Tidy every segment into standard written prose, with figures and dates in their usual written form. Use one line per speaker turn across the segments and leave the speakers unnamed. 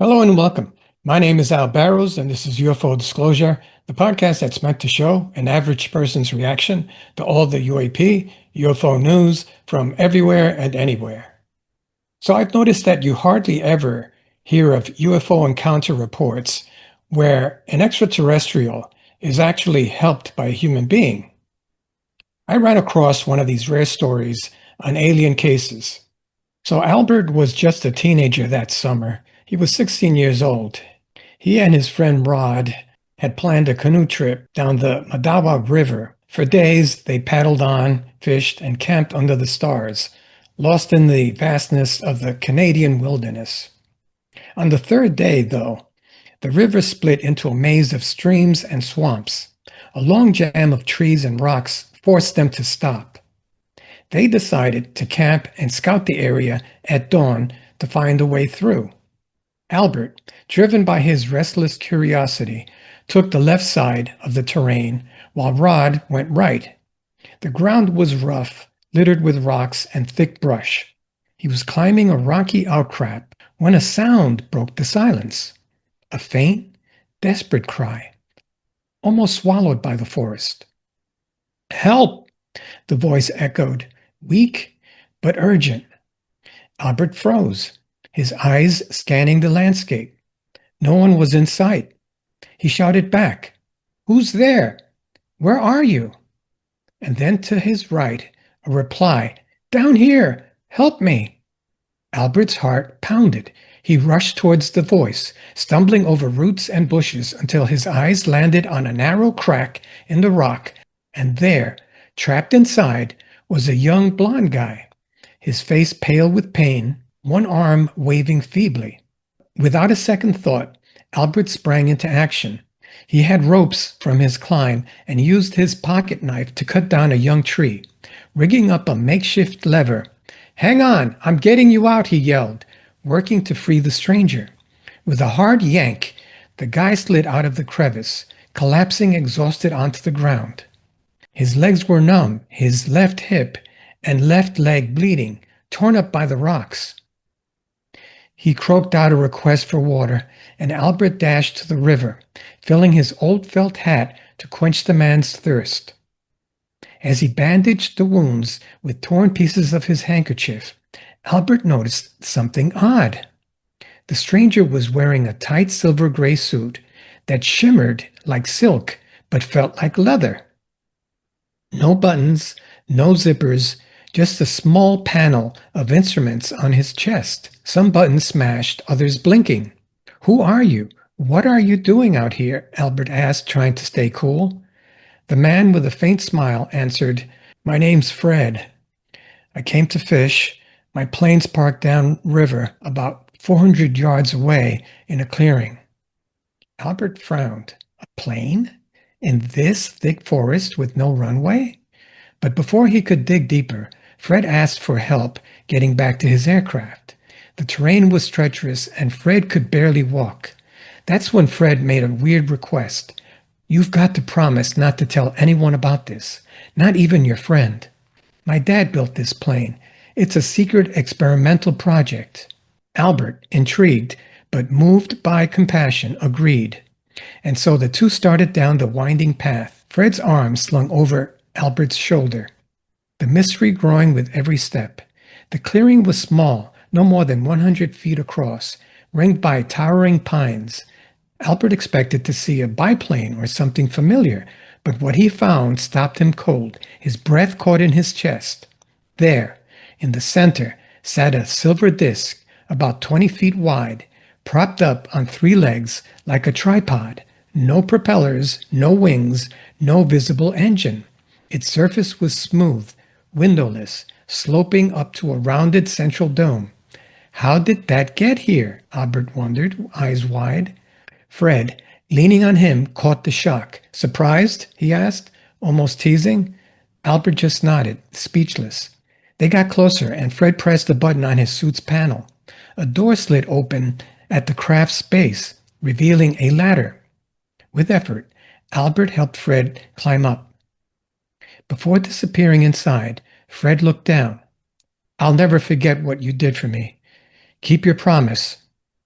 Hello and welcome. My name is Al Barrows, and this is UFO Disclosure, the podcast that's meant to show an average person's reaction to all the UAP, UFO news from everywhere and anywhere. So I've noticed that you hardly ever hear of UFO encounter reports where an extraterrestrial is actually helped by a human being. I ran across one of these rare stories on alien cases. So Albert was just a teenager that summer. He was 16 years old. He and his friend Rod had planned a canoe trip down the Madawa River. For days, they paddled on, fished, and camped under the stars, lost in the vastness of the Canadian wilderness. On the third day, though, the river split into a maze of streams and swamps. A long jam of trees and rocks forced them to stop. They decided to camp and scout the area at dawn to find a way through. Albert, driven by his restless curiosity, took the left side of the terrain while Rod went right. The ground was rough, littered with rocks and thick brush. He was climbing a rocky outcrop when a sound broke the silence. A faint, desperate cry, almost swallowed by the forest. "Help!" the voice echoed, weak but urgent. Albert froze, his eyes scanning the landscape. No one was in sight. He shouted back, "Who's there? Where are you?" And then to his right, a reply, "Down here! Help me!" Albert's heart pounded. He rushed towards the voice, stumbling over roots and bushes until his eyes landed on a narrow crack in the rock, and there, trapped inside, was a young blond guy, his face pale with pain, one arm waving feebly. Without a second thought, Albert sprang into action. He had ropes from his climb and used his pocket knife to cut down a young tree, rigging up a makeshift lever. "Hang on, I'm getting you out," he yelled, working to free the stranger. With a hard yank, the guy slid out of the crevice, collapsing exhausted onto the ground. His legs were numb, his left hip and left leg bleeding, torn up by the rocks. He croaked out a request for water, and Albert dashed to the river, filling his old felt hat to quench the man's thirst. As he bandaged the wounds with torn pieces of his handkerchief, Albert noticed something odd. The stranger was wearing a tight silver gray suit that shimmered like silk but felt like leather. No buttons, no zippers, just a small panel of instruments on his chest, some buttons smashed, others blinking. "Who are you? What are you doing out here?" Albert asked, trying to stay cool. The man with a faint smile answered, "My name's Fred. I came to fish. My plane's parked downriver about 400 yards away in a clearing." Albert frowned. A plane? In this thick forest with no runway? But before he could dig deeper, Fred asked for help getting back to his aircraft. The terrain was treacherous and Fred could barely walk. That's when Fred made a weird request. "You've got to promise not to tell anyone about this, not even your friend. My dad built this plane. It's a secret experimental project." Albert, intrigued but moved by compassion, agreed. And so the two started down the winding path, Fred's arm slung over Albert's shoulder, the mystery growing with every step. The clearing was small, no more than 100 feet across, ringed by towering pines. Albert expected to see a biplane or something familiar, but what he found stopped him cold, his breath caught in his chest. There, in the center, sat a silver disc, about 20 feet wide, propped up on three legs like a tripod. No propellers, no wings, no visible engine. Its surface was smooth, windowless, sloping up to a rounded central dome. How did that get here? Albert wondered, eyes wide. Fred, leaning on him, caught the shock. "Surprised?" he asked, almost teasing. Albert just nodded, speechless. They got closer, and Fred pressed a button on his suit's panel. A door slid open at the craft's base, revealing a ladder. With effort, Albert helped Fred climb up. Before disappearing inside, Fred looked down. "I'll never forget what you did for me. Keep your promise.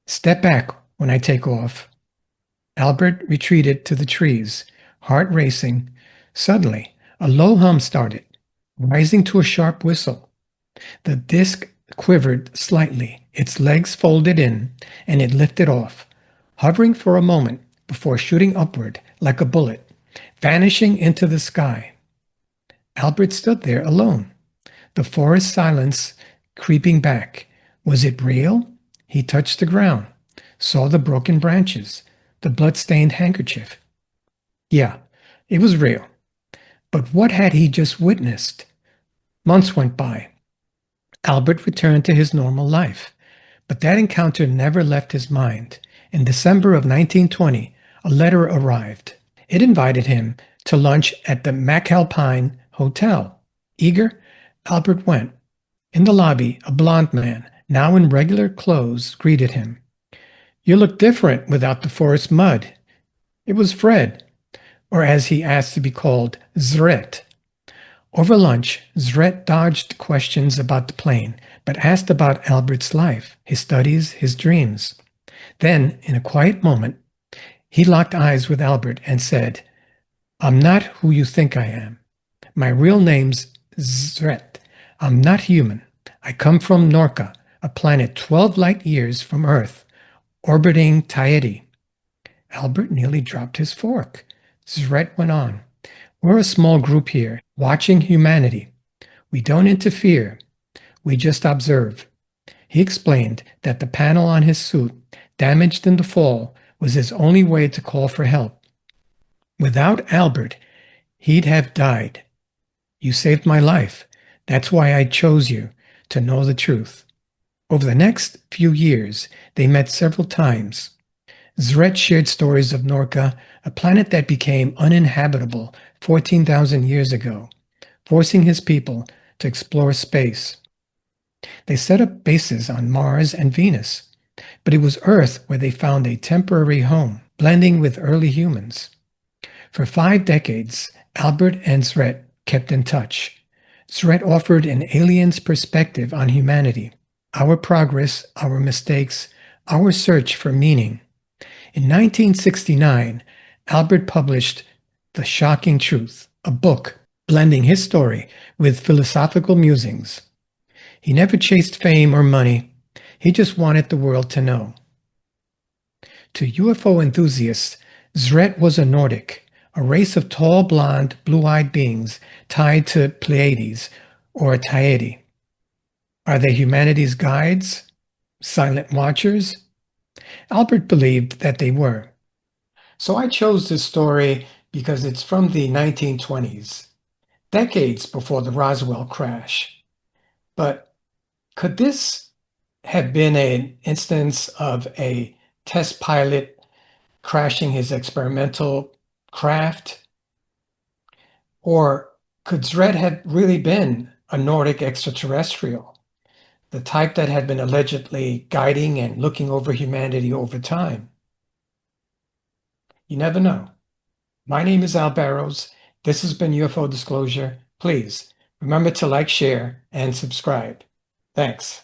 Step back when I take off. Albert retreated to the trees, heart racing. Suddenly, a low hum started, rising to a sharp whistle. The disc quivered slightly, its legs folded in, and it lifted off, hovering for a moment before shooting upward like a bullet, vanishing into the sky. Albert stood there alone, the forest silence creeping back. Was it real? He touched the ground, saw the broken branches, the blood-stained handkerchief. Yeah, it was real. But what had he just witnessed? Months went by. Albert returned to his normal life. But that encounter never left his mind. In December of 1920, a letter arrived. It invited him to lunch at the McAlpine Hotel. Eager, Albert went. In the lobby, a blond man, now in regular clothes, greeted him. You look different without the forest mud. It was Fred, or as he asked to be called, Zret. Over lunch, Zret dodged questions about the plane, but asked about Albert's life, his studies, his dreams. Then, in a quiet moment, he locked eyes with Albert and said, I'm not who you think I am. My real name's Zret. I'm not human. I come from Norca, a planet 12 light years from Earth, orbiting Taiti. Albert nearly dropped his fork. Zret went on. We're a small group here, watching humanity. We don't interfere. We just observe. He explained that the panel on his suit, damaged in the fall, was his only way to call for help. Without Albert, he'd have died. You saved my life. That's why I chose you, to know the truth. Over the next few years, they met several times. Zret shared stories of Norca, a planet that became uninhabitable 14,000 years ago, forcing his people to explore space. They set up bases on Mars and Venus, but it was Earth where they found a temporary home, blending with early humans. For 5 decades, Albert and Zret kept in touch. Zret offered an alien's perspective on humanity, our progress, our mistakes, our search for meaning. In 1969, Albert published The Shocking Truth, a book blending his story with philosophical musings. He never chased fame or money. He just wanted the world to know. To UFO enthusiasts, Zret was a Nordic, a race of tall, blonde, blue-eyed beings tied to Pleiades or Taiti. Are they humanity's guides? Silent watchers? Albert believed that they were. So I chose this story because it's from the 1920s, decades before the Roswell crash. But could this have been an instance of a test pilot crashing his experimental craft? Or could Zred have really been a Nordic extraterrestrial, the type that had been allegedly guiding and looking over humanity over time? You never know. My name is Al Barrows. This has been UFO Disclosure. Please remember to like, share, and subscribe. Thanks.